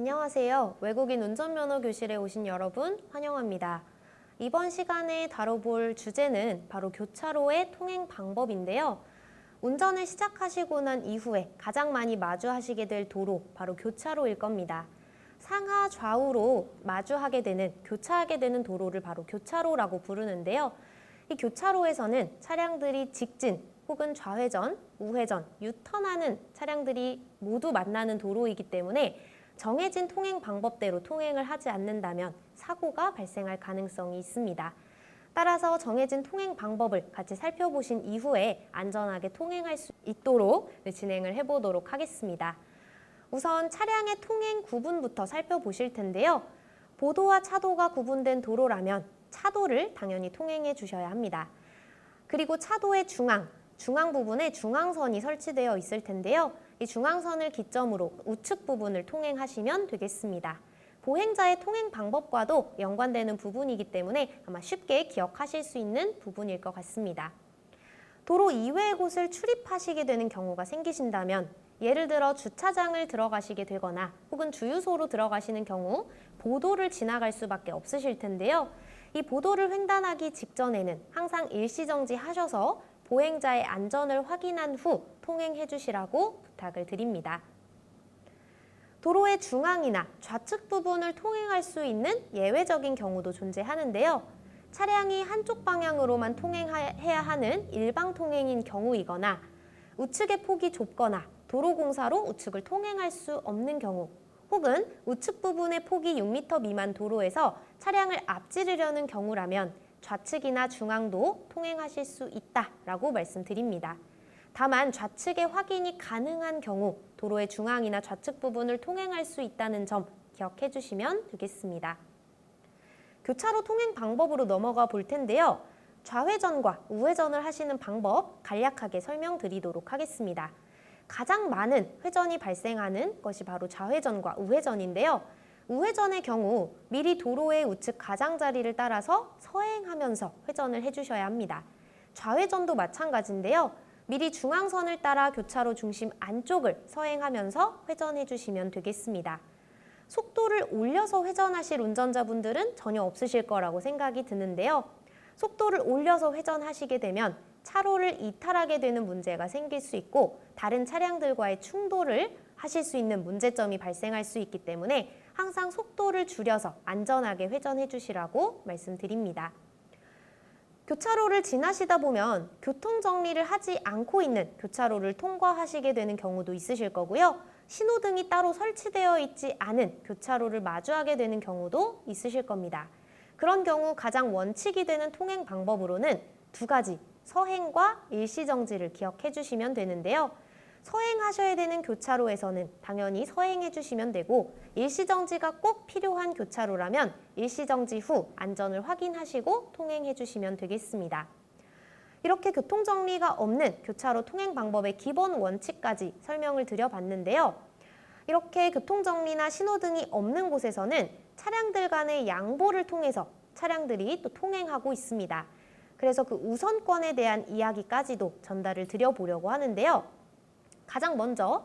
안녕하세요. 외국인 운전면허 교실에 오신 여러분 환영합니다. 이번 시간에 다뤄볼 주제는 바로 교차로의 통행 방법인데요. 운전을 시작하시고 난 이후에 가장 많이 마주하시게 될 도로, 바로 교차로일 겁니다. 상하 좌우로 마주하게 되는, 교차하게 되는 도로를 바로 교차로라고 부르는데요. 이 교차로에서는 차량들이 직진 혹은 좌회전, 우회전, 유턴하는 차량들이 모두 만나는 도로이기 때문에 정해진 통행 방법대로 통행을 하지 않는다면 사고가 발생할 가능성이 있습니다. 따라서 정해진 통행 방법을 같이 살펴보신 이후에 안전하게 통행할 수 있도록 진행을 해보도록 하겠습니다. 우선 차량의 통행 구분부터 살펴보실 텐데요. 보도와 차도가 구분된 도로라면 차도를 당연히 통행해 주셔야 합니다. 그리고 차도의 중앙 부분에 중앙선이 설치되어 있을 텐데요. 이 중앙선을 기점으로 우측 부분을 통행하시면 되겠습니다. 보행자의 통행 방법과도 연관되는 부분이기 때문에 아마 쉽게 기억하실 수 있는 부분일 것 같습니다. 도로 이외의 곳을 출입하시게 되는 경우가 생기신다면, 예를 들어 주차장을 들어가시게 되거나 혹은 주유소로 들어가시는 경우 보도를 지나갈 수밖에 없으실 텐데요. 이 보도를 횡단하기 직전에는 항상 일시정지 하셔서 보행자의 안전을 확인한 후 통행해 주시라고 부탁을 드립니다. 도로의 중앙이나 좌측 부분을 통행할 수 있는 예외적인 경우도 존재하는데요. 차량이 한쪽 방향으로만 통행해야 하는 일방 통행인 경우이거나 우측의 폭이 좁거나 도로공사로 우측을 통행할 수 없는 경우, 혹은 우측 부분의 폭이 6m 미만 도로에서 차량을 앞지르려는 경우라면 좌측이나 중앙도 통행하실 수 있다라고 말씀드립니다. 다만 좌측의 확인이 가능한 경우 도로의 중앙이나 좌측 부분을 통행할 수 있다는 점 기억해 주시면 되겠습니다. 교차로 통행 방법으로 넘어가 볼 텐데요. 좌회전과 우회전을 하시는 방법 간략하게 설명드리도록 하겠습니다. 가장 많은 회전이 발생하는 것이 바로 좌회전과 우회전인데요. 우회전의 경우 미리 도로의 우측 가장자리를 따라서 서행하면서 회전을 해주셔야 합니다. 좌회전도 마찬가지인데요. 미리 중앙선을 따라 교차로 중심 안쪽을 서행하면서 회전해 주시면 되겠습니다. 속도를 올려서 회전하실 운전자분들은 전혀 없으실 거라고 생각이 드는데요. 속도를 올려서 회전하시게 되면 차로를 이탈하게 되는 문제가 생길 수 있고 다른 차량들과의 충돌을 하실 수 있는 문제점이 발생할 수 있기 때문에 항상 속도를 줄여서 안전하게 회전해 주시라고 말씀드립니다. 교차로를 지나시다 보면 교통정리를 하지 않고 있는 교차로를 통과하시게 되는 경우도 있으실 거고요. 신호등이 따로 설치되어 있지 않은 교차로를 마주하게 되는 경우도 있으실 겁니다. 그런 경우 가장 원칙이 되는 통행 방법으로는 두 가지, 서행과 일시정지를 기억해 주시면 되는데요. 서행하셔야 되는 교차로에서는 당연히 서행해 주시면 되고, 일시정지가 꼭 필요한 교차로라면 일시정지 후 안전을 확인하시고 통행해 주시면 되겠습니다. 이렇게 교통정리가 없는 교차로 통행 방법의 기본 원칙까지 설명을 드려봤는데요. 이렇게 교통정리나 신호등이 없는 곳에서는 차량들 간의 양보를 통해서 차량들이 또 통행하고 있습니다. 그래서 그 우선권에 대한 이야기까지도 전달을 드려보려고 하는데요. 가장 먼저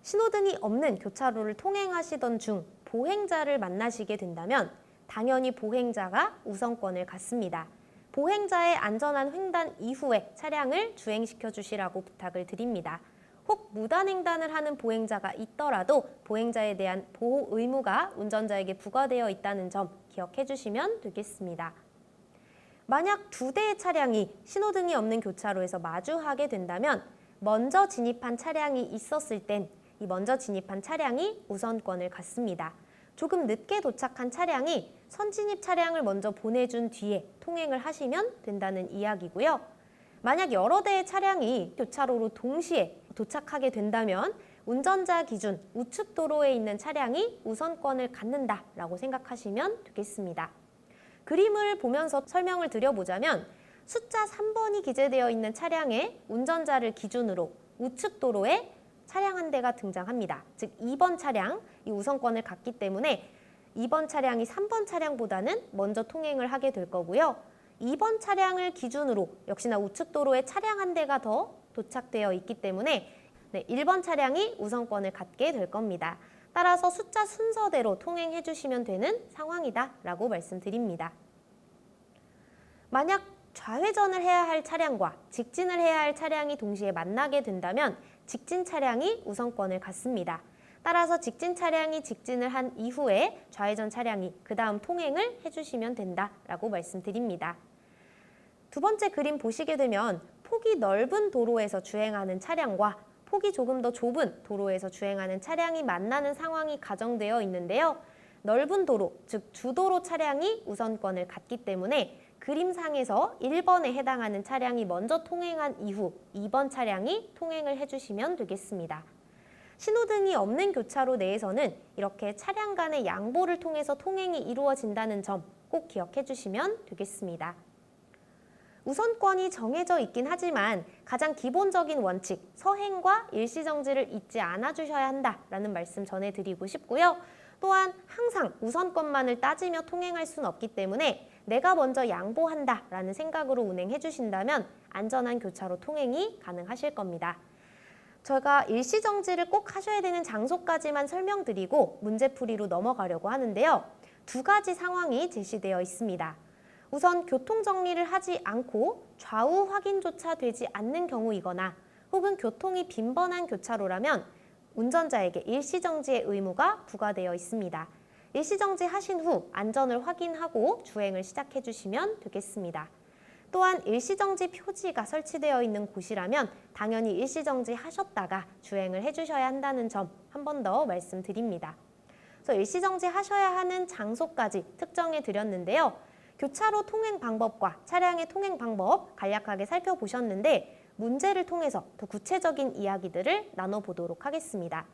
신호등이 없는 교차로를 통행하시던 중 보행자를 만나시게 된다면 당연히 보행자가 우선권을 갖습니다. 보행자의 안전한 횡단 이후에 차량을 주행시켜 주시라고 부탁을 드립니다. 혹 무단횡단을 하는 보행자가 있더라도 보행자에 대한 보호 의무가 운전자에게 부과되어 있다는 점 기억해 주시면 되겠습니다. 만약 두 대의 차량이 신호등이 없는 교차로에서 마주하게 된다면 먼저 진입한 차량이 있었을 땐 이 먼저 진입한 차량이 우선권을 갖습니다. 조금 늦게 도착한 차량이 선진입 차량을 먼저 보내준 뒤에 통행을 하시면 된다는 이야기고요. 만약 여러 대의 차량이 교차로로 동시에 도착하게 된다면 운전자 기준 우측 도로에 있는 차량이 우선권을 갖는다라고 생각하시면 되겠습니다. 그림을 보면서 설명을 드려보자면 숫자 3번이 기재되어 있는 차량의 운전자를 기준으로 우측 도로에 차량 한 대가 등장합니다. 즉 2번 차량, 이 우선권을 갖기 때문에 2번 차량이 3번 차량보다는 먼저 통행을 하게 될 거고요. 2번 차량을 기준으로 역시나 우측 도로에 차량 한 대가 더 도착되어 있기 때문에 1번 차량이 우선권을 갖게 될 겁니다. 따라서 숫자 순서대로 통행해 주시면 되는 상황이다라고 말씀드립니다. 만약 좌회전을 해야 할 차량과 직진을 해야 할 차량이 동시에 만나게 된다면 직진 차량이 우선권을 갖습니다. 따라서 직진 차량이 직진을 한 이후에 좌회전 차량이 그 다음 통행을 해주시면 된다라고 말씀드립니다. 두 번째 그림 보시게 되면 폭이 넓은 도로에서 주행하는 차량과 폭이 조금 더 좁은 도로에서 주행하는 차량이 만나는 상황이 가정되어 있는데요. 넓은 도로, 즉 주도로 차량이 우선권을 갖기 때문에 그림상에서 1번에 해당하는 차량이 먼저 통행한 이후 2번 차량이 통행을 해주시면 되겠습니다. 신호등이 없는 교차로 내에서는 이렇게 차량 간의 양보를 통해서 통행이 이루어진다는 점 꼭 기억해 주시면 되겠습니다. 우선권이 정해져 있긴 하지만 가장 기본적인 원칙, 서행과 일시정지를 잊지 않아 주셔야 한다라는 말씀 전해드리고 싶고요. 또한 항상 우선권만을 따지며 통행할 수는 없기 때문에 내가 먼저 양보한다라는 생각으로 운행해 주신다면 안전한 교차로 통행이 가능하실 겁니다. 제가 일시정지를 꼭 하셔야 되는 장소까지만 설명드리고 문제풀이로 넘어가려고 하는데요. 두 가지 상황이 제시되어 있습니다. 우선 교통정리를 하지 않고 좌우 확인조차 되지 않는 경우이거나 혹은 교통이 빈번한 교차로라면 운전자에게 일시정지의 의무가 부과되어 있습니다. 일시정지 하신 후 안전을 확인하고 주행을 시작해 주시면 되겠습니다. 또한 일시정지 표지가 설치되어 있는 곳이라면 당연히 일시정지 하셨다가 주행을 해주셔야 한다는 점 한 번 더 말씀드립니다. 그래서 일시정지 하셔야 하는 장소까지 특정해 드렸는데요. 교차로 통행 방법과 차량의 통행 방법 간략하게 살펴보셨는데 문제를 통해서 더 구체적인 이야기들을 나눠보도록 하겠습니다.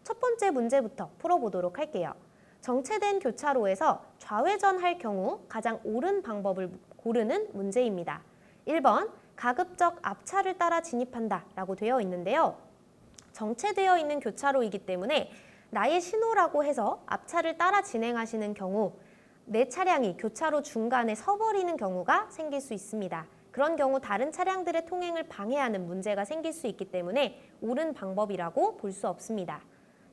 첫 번째 문제부터 풀어보도록 할게요. 정체된 교차로에서 좌회전할 경우 가장 옳은 방법을 고르는 문제입니다. 1번, 가급적 앞차를 따라 진입한다 라고 되어 있는데요. 정체되어 있는 교차로이기 때문에 나의 신호라고 해서 앞차를 따라 진행하시는 경우 내 차량이 교차로 중간에 서버리는 경우가 생길 수 있습니다. 그런 경우 다른 차량들의 통행을 방해하는 문제가 생길 수 있기 때문에 옳은 방법이라고 볼 수 없습니다.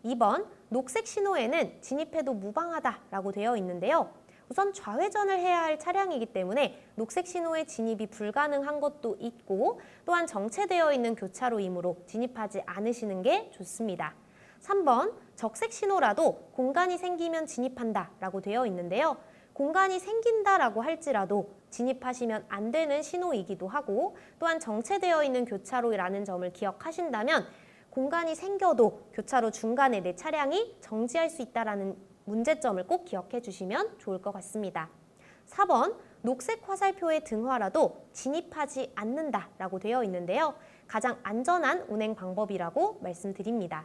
2번, 녹색 신호에는 진입해도 무방하다라고 되어 있는데요. 우선 좌회전을 해야 할 차량이기 때문에 녹색 신호에 진입이 불가능한 것도 있고 또한 정체되어 있는 교차로이므로 진입하지 않으시는 게 좋습니다. 3번, 적색 신호라도 공간이 생기면 진입한다라고 되어 있는데요. 공간이 생긴다라고 할지라도 진입하시면 안 되는 신호이기도 하고 또한 정체되어 있는 교차로라는 점을 기억하신다면 공간이 생겨도 교차로 중간에 내 차량이 정지할 수 있다는 문제점을 꼭 기억해 주시면 좋을 것 같습니다. 4번, 녹색 화살표의 등화라도 진입하지 않는다라고 되어 있는데요. 가장 안전한 운행 방법이라고 말씀드립니다.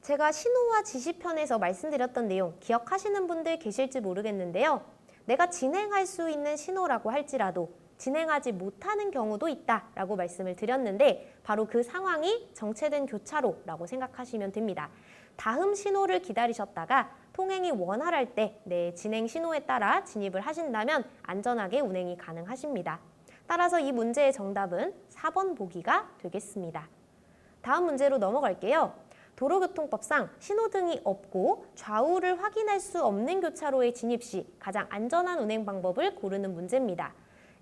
제가 신호와 지시편에서 말씀드렸던 내용 기억하시는 분들 계실지 모르겠는데요. 내가 진행할 수 있는 신호라고 할지라도 진행하지 못하는 경우도 있다라고 말씀을 드렸는데 바로 그 상황이 정체된 교차로라고 생각하시면 됩니다. 다음 신호를 기다리셨다가 통행이 원활할 때 내 진행 신호에 따라 진입을 하신다면 안전하게 운행이 가능하십니다. 따라서 이 문제의 정답은 4번 보기가 되겠습니다. 다음 문제로 넘어갈게요. 도로교통법상 신호등이 없고 좌우를 확인할 수 없는 교차로에 진입 시 가장 안전한 운행 방법을 고르는 문제입니다.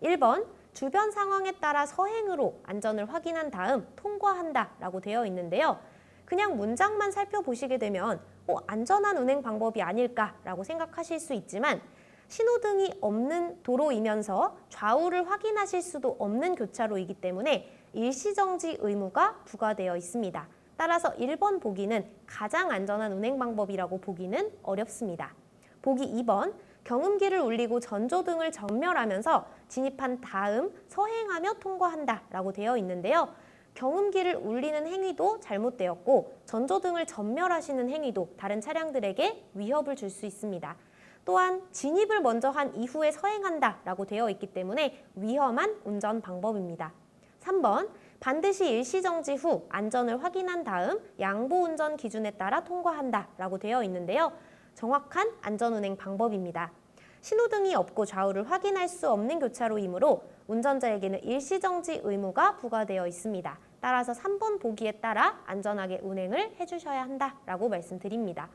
1번, 주변 상황에 따라 서행으로 안전을 확인한 다음 통과한다라고 되어 있는데요. 그냥 문장만 살펴보시게 되면 안전한 운행 방법이 아닐까라고 생각하실 수 있지만 신호등이 없는 도로이면서 좌우를 확인하실 수도 없는 교차로이기 때문에 일시정지 의무가 부과되어 있습니다. 따라서 1번 보기는 가장 안전한 운행 방법이라고 보기는 어렵습니다. 보기 2번, 경운기를 울리고 전조등을 전멸하면서 진입한 다음 서행하며 통과한다라고 되어 있는데요. 경운기를 울리는 행위도 잘못되었고 전조등을 전멸하시는 행위도 다른 차량들에게 위협을 줄 수 있습니다. 또한 진입을 먼저 한 이후에 서행한다라고 되어 있기 때문에 위험한 운전 방법입니다. 3번, 반드시 일시정지 후 안전을 확인한 다음 양보운전 기준에 따라 통과한다라고 되어 있는데요. 정확한 안전운행 방법입니다. 신호등이 없고 좌우를 확인할 수 없는 교차로이므로 운전자에게는 일시정지 의무가 부과되어 있습니다. 따라서 3번 보기에 따라 안전하게 운행을 해주셔야 한다라고 말씀드립니다.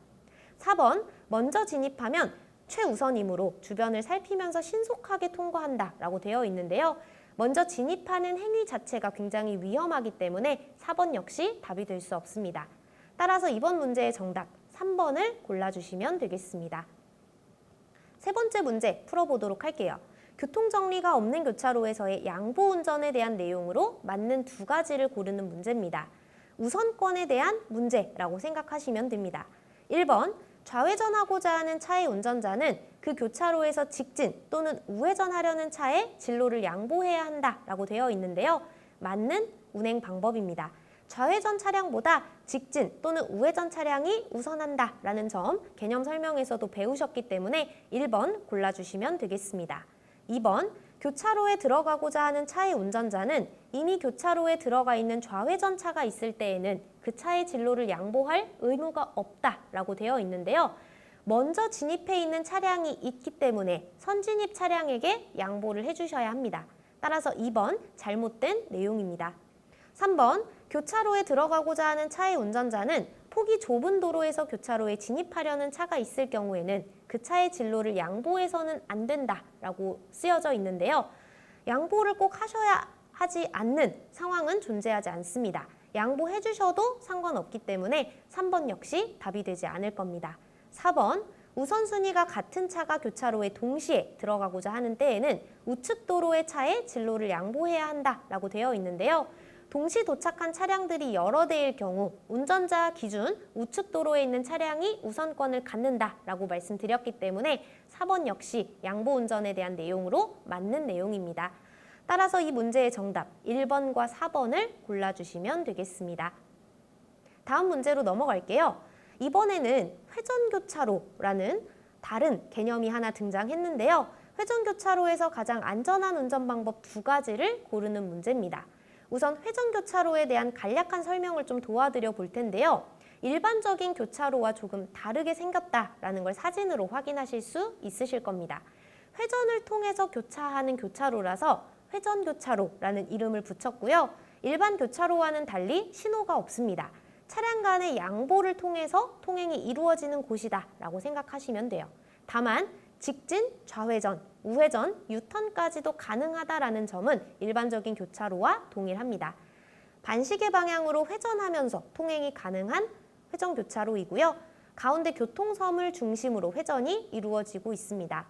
4번, 먼저 진입하면 최우선이므로 주변을 살피면서 신속하게 통과한다라고 되어 있는데요. 먼저 진입하는 행위 자체가 굉장히 위험하기 때문에 4번 역시 답이 될 수 없습니다. 따라서 이번 문제의 정답 3번을 골라주시면 되겠습니다. 세 번째 문제 풀어보도록 할게요. 교통정리가 없는 교차로에서의 양보운전에 대한 내용으로 맞는 두 가지를 고르는 문제입니다. 우선권에 대한 문제라고 생각하시면 됩니다. 1번, 좌회전하고자 하는 차의 운전자는 그 교차로에서 직진 또는 우회전하려는 차에 진로를 양보해야 한다라고 되어 있는데요. 맞는 운행 방법입니다. 좌회전 차량보다 직진 또는 우회전 차량이 우선한다라는 점 개념 설명에서도 배우셨기 때문에 1번 골라주시면 되겠습니다. 2번, 교차로에 들어가고자 하는 차의 운전자는 이미 교차로에 들어가 있는 좌회전 차가 있을 때에는 그 차의 진로를 양보할 의무가 없다라고 되어 있는데요. 먼저 진입해 있는 차량이 있기 때문에 선진입 차량에게 양보를 해주셔야 합니다. 따라서 2번 잘못된 내용입니다. 3번, 교차로에 들어가고자 하는 차의 운전자는 폭이 좁은 도로에서 교차로에 진입하려는 차가 있을 경우에는 그 차의 진로를 양보해서는 안 된다라고 쓰여져 있는데요. 양보를 꼭 하지 않는 상황은 존재하지 않습니다. 양보해 주셔도 상관없기 때문에 3번 역시 답이 되지 않을 겁니다. 4번, 우선순위가 같은 차가 교차로에 동시에 들어가고자 하는 때에는 우측 도로의 차의 진로를 양보해야 한다라고 되어 있는데요. 동시 도착한 차량들이 여러 대일 경우 운전자 기준 우측 도로에 있는 차량이 우선권을 갖는다라고 말씀드렸기 때문에 4번 역시 양보 운전에 대한 내용으로 맞는 내용입니다. 따라서 이 문제의 정답 1번과 4번을 골라주시면 되겠습니다. 다음 문제로 넘어갈게요. 이번에는 회전교차로라는 다른 개념이 하나 등장했는데요. 회전교차로에서 가장 안전한 운전 방법 두 가지를 고르는 문제입니다. 우선 회전교차로에 대한 간략한 설명을 좀 도와드려 볼 텐데요. 일반적인 교차로와 조금 다르게 생겼다라는 걸 사진으로 확인하실 수 있으실 겁니다. 회전을 통해서 교차하는 교차로라서 회전교차로라는 이름을 붙였고요. 일반 교차로와는 달리 신호가 없습니다. 차량 간의 양보를 통해서 통행이 이루어지는 곳이다라고 생각하시면 돼요. 다만 직진, 좌회전, 우회전, 유턴까지도 가능하다라는 점은 일반적인 교차로와 동일합니다. 반시계 방향으로 회전하면서 통행이 가능한 회전교차로이고요. 가운데 교통섬을 중심으로 회전이 이루어지고 있습니다.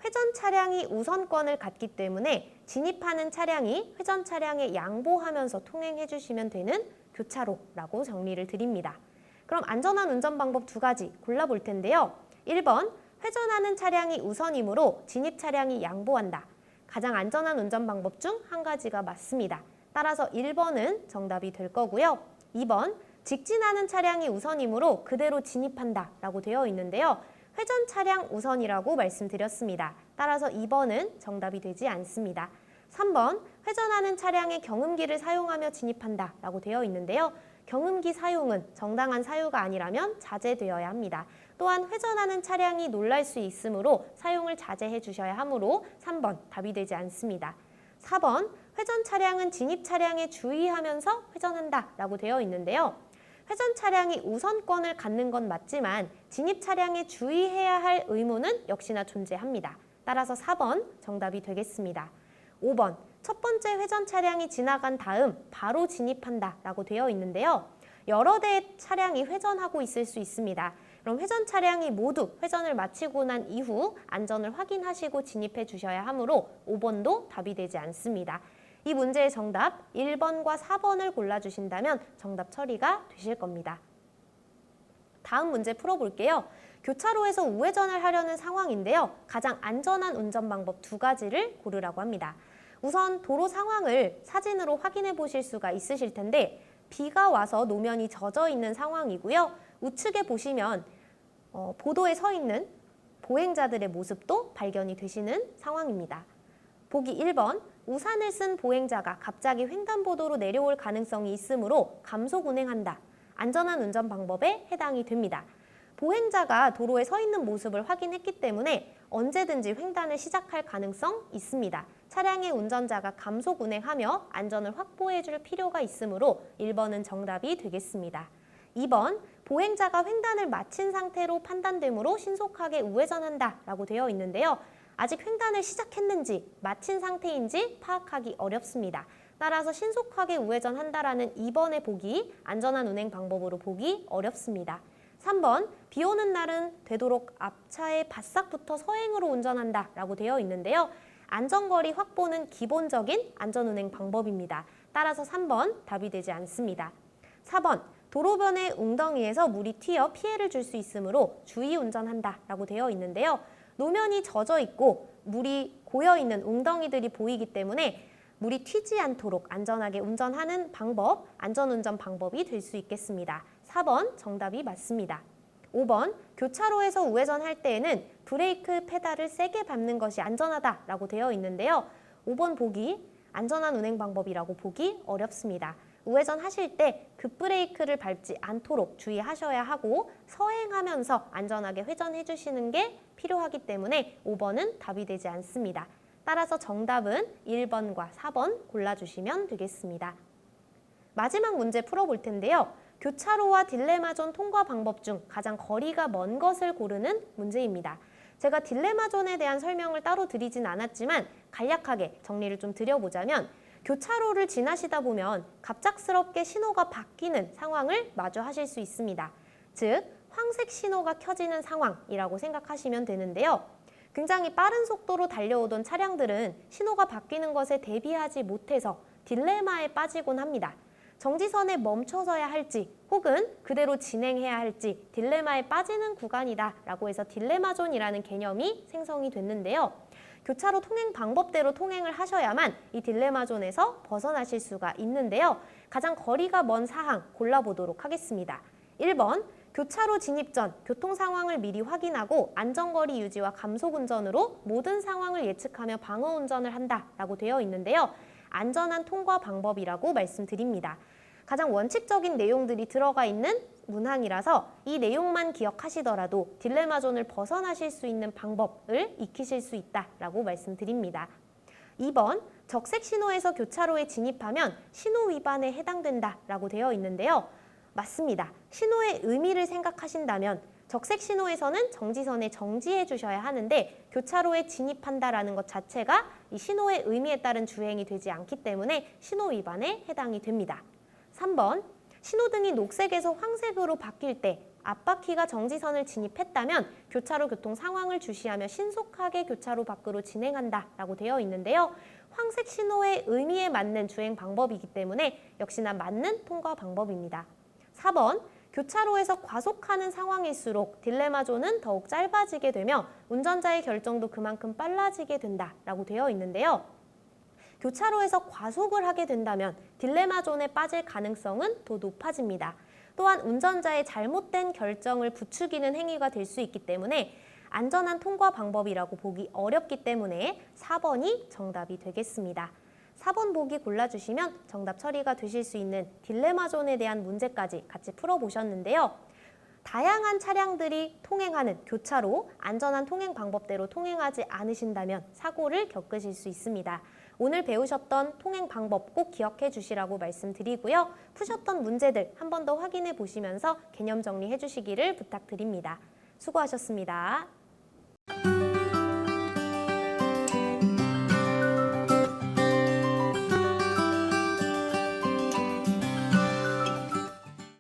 회전 차량이 우선권을 갖기 때문에 진입하는 차량이 회전 차량에 양보하면서 통행해 주시면 되는 교차로라고 정리를 드립니다. 그럼 안전한 운전 방법 두 가지 골라볼 텐데요. 1번, 회전하는 차량이 우선이므로 진입 차량이 양보한다. 가장 안전한 운전 방법 중 한 가지가 맞습니다. 따라서 1번은 정답이 될 거고요. 2번, 직진하는 차량이 우선이므로 그대로 진입한다 라고 되어 있는데요. 회전 차량 우선이라고 말씀드렸습니다. 따라서 2번은 정답이 되지 않습니다. 3번, 회전하는 차량의 경음기를 사용하며 진입한다 라고 되어 있는데요. 경음기 사용은 정당한 사유가 아니라면 자제되어야 합니다. 또한 회전하는 차량이 놀랄 수 있으므로 사용을 자제해 주셔야 하므로 3번 답이 되지 않습니다. 4번, 회전 차량은 진입 차량에 주의하면서 회전한다 라고 되어 있는데요. 회전 차량이 우선권을 갖는 건 맞지만 진입 차량에 주의해야 할 의무는 역시나 존재합니다. 따라서 4번 정답이 되겠습니다. 5번, 첫 번째 회전 차량이 지나간 다음 바로 진입한다 라고 되어 있는데요. 여러 대의 차량이 회전하고 있을 수 있습니다. 그럼 회전 차량이 모두 회전을 마치고 난 이후 안전을 확인하시고 진입해 주셔야 하므로 5번도 답이 되지 않습니다. 이 문제의 정답 1번과 4번을 골라주신다면 정답 처리가 되실 겁니다. 다음 문제 풀어볼게요. 교차로에서 우회전을 하려는 상황인데요. 가장 안전한 운전 방법 두 가지를 고르라고 합니다. 우선 도로 상황을 사진으로 확인해 보실 수가 있으실 텐데 비가 와서 노면이 젖어 있는 상황이고요. 우측에 보시면 보도에 서 있는 보행자들의 모습도 발견이 되시는 상황입니다. 보기 1번, 우산을 쓴 보행자가 갑자기 횡단보도로 내려올 가능성이 있으므로 감속 운행한다. 안전한 운전 방법에 해당이 됩니다. 보행자가 도로에 서 있는 모습을 확인했기 때문에 언제든지 횡단을 시작할 가능성 있습니다. 차량의 운전자가 감속 운행하며 안전을 확보해 줄 필요가 있으므로 1번은 정답이 되겠습니다. 2번, 보행자가 횡단을 마친 상태로 판단되므로 신속하게 우회전한다 라고 되어 있는데요. 아직 횡단을 시작했는지 마친 상태인지 파악하기 어렵습니다. 따라서 신속하게 우회전한다라는 2번의 보기, 안전한 운행 방법으로 보기 어렵습니다. 3번, 비 오는 날은 되도록 앞차에 바싹 붙어 서행으로 운전한다 라고 되어 있는데요. 안전거리 확보는 기본적인 안전운행 방법입니다. 따라서 3번 답이 되지 않습니다. 4번, 도로변의 웅덩이에서 물이 튀어 피해를 줄 수 있으므로 주의 운전한다 라고 되어 있는데요. 노면이 젖어 있고 물이 고여 있는 웅덩이들이 보이기 때문에 물이 튀지 않도록 안전하게 운전하는 방법, 안전운전 방법이 될 수 있겠습니다. 4번 정답이 맞습니다. 5번, 교차로에서 우회전할 때에는 브레이크 페달을 세게 밟는 것이 안전하다라고 되어 있는데요. 5번 보기, 안전한 운행 방법이라고 보기 어렵습니다. 우회전하실 때 급브레이크를 밟지 않도록 주의하셔야 하고 서행하면서 안전하게 회전해 주시는 게 필요하기 때문에 5번은 답이 되지 않습니다. 따라서 정답은 1번과 4번 골라주시면 되겠습니다. 마지막 문제 풀어볼 텐데요. 교차로와 딜레마존 통과 방법 중 가장 거리가 먼 것을 고르는 문제입니다. 제가 딜레마존에 대한 설명을 따로 드리진 않았지만 간략하게 정리를 좀 드려보자면 교차로를 지나시다 보면 갑작스럽게 신호가 바뀌는 상황을 마주하실 수 있습니다. 즉, 황색 신호가 켜지는 상황이라고 생각하시면 되는데요. 굉장히 빠른 속도로 달려오던 차량들은 신호가 바뀌는 것에 대비하지 못해서 딜레마에 빠지곤 합니다. 정지선에 멈춰서야 할지 혹은 그대로 진행해야 할지 딜레마에 빠지는 구간이다 라고 해서 딜레마존이라는 개념이 생성이 됐는데요. 교차로 통행 방법대로 통행을 하셔야만 이 딜레마존에서 벗어나실 수가 있는데요. 가장 거리가 먼 사항 골라보도록 하겠습니다. 1번, 교차로 진입 전 교통 상황을 미리 확인하고 안전거리 유지와 감속운전으로 모든 상황을 예측하며 방어운전을 한다라고 되어 있는데요. 안전한 통과 방법이라고 말씀드립니다. 가장 원칙적인 내용들이 들어가 있는 문항이라서 이 내용만 기억하시더라도 딜레마존을 벗어나실 수 있는 방법을 익히실 수 있다라고 말씀드립니다. 2번, 적색 신호에서 교차로에 진입하면 신호 위반에 해당된다라고 되어 있는데요. 맞습니다. 신호의 의미를 생각하신다면 적색 신호에서는 정지선에 정지해 주셔야 하는데 교차로에 진입한다라는 것 자체가 이 신호의 의미에 따른 주행이 되지 않기 때문에 신호 위반에 해당이 됩니다. 3번, 신호등이 녹색에서 황색으로 바뀔 때 앞바퀴가 정지선을 진입했다면 교차로 교통 상황을 주시하며 신속하게 교차로 밖으로 진행한다라고 되어 있는데요. 황색 신호의 의미에 맞는 주행 방법이기 때문에 역시나 맞는 통과 방법입니다. 4번, 교차로에서 과속하는 상황일수록 딜레마존은 더욱 짧아지게 되며 운전자의 결정도 그만큼 빨라지게 된다라고 되어 있는데요. 교차로에서 과속을 하게 된다면 딜레마존에 빠질 가능성은 더 높아집니다. 또한 운전자의 잘못된 결정을 부추기는 행위가 될 수 있기 때문에 안전한 통과 방법이라고 보기 어렵기 때문에 4번이 정답이 되겠습니다. 4번 보기 골라주시면 정답 처리가 되실 수 있는 딜레마존에 대한 문제까지 같이 풀어보셨는데요. 다양한 차량들이 통행하는 교차로 안전한 통행 방법대로 통행하지 않으신다면 사고를 겪으실 수 있습니다. 오늘 배우셨던 통행 방법 꼭 기억해 주시라고 말씀드리고요. 푸셨던 문제들 한 번 더 확인해 보시면서 개념 정리해 주시기를 부탁드립니다. 수고하셨습니다.